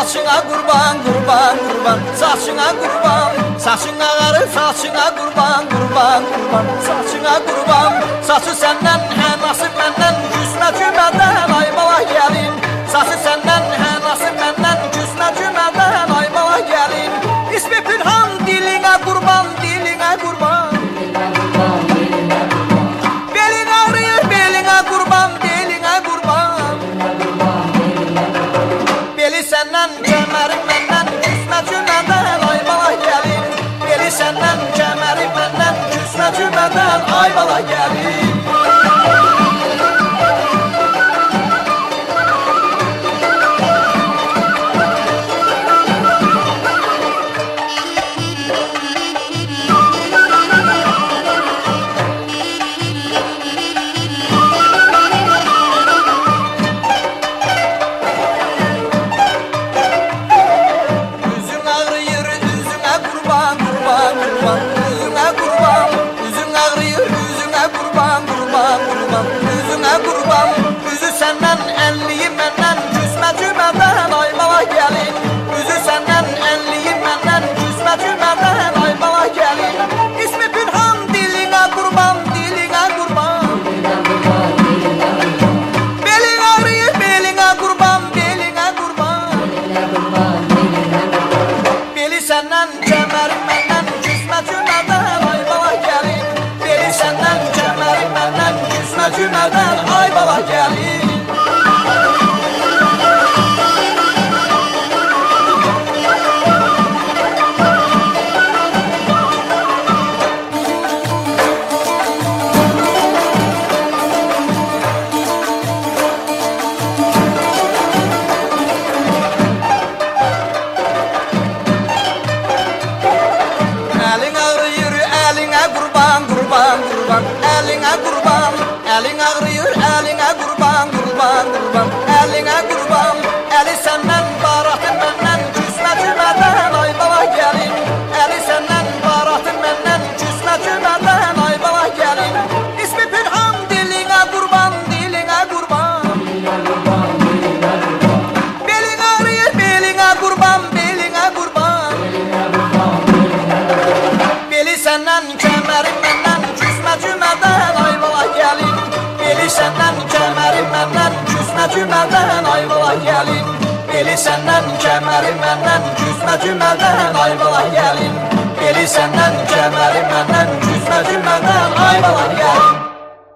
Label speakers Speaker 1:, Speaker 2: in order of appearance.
Speaker 1: saçına kurban kurban kurban, saçına kurban, saçın ağarır saçına kurban kurban kurban, saçına kurban. Saçı senden nasip benden, küsme cümleden ay bala gelin. Saçı senden nasip benden, küsme cümleden ay bala gelin. İsmi Pünhan diline kurban, diline kurban. Belin ağrıyor beline kurban, beline kurban. Beli senden kemerim benden, küsme cümleden ay bala gelin. Beli senden kemerim benden, küsme cümleden ay bala gelin. Üzü senden enliyim benden, küsme cümleden ay bala gelin. Üzü senden enliyim benden, küsme cümleden ay bala gelin. İsmi Pünhan diline kurban, diline kurban. Belin ağrıyor beline kurban, beline kurban. Beli senden kemerim benden, küsme cümleden ay bala gelin. Beli senden kemerim benden, küsme cümleden ay bala gelin. Elin ağrıyor eline kurban kurban kurban, eline kurban. Elin ağrıyor eline kurban kurban kurban, eline kurban. Eli senden baratın benden, küsme cümleden ay bala gelin. Eli senden baratın benden, küsme cümleden ay bala gelin. İsmi Pünhan diline kurban, diline kurban. Belin ağrıyor beline kurban, beline kurban. Beli senden kemerim benden, küsme cümleden ay bala gelin. Beli senden kemerim benden, küsme cümleden ay bala gelin. Beli senden kemerim benden, küsme cümleden ay bala gelin. Beli senden kemerim benden.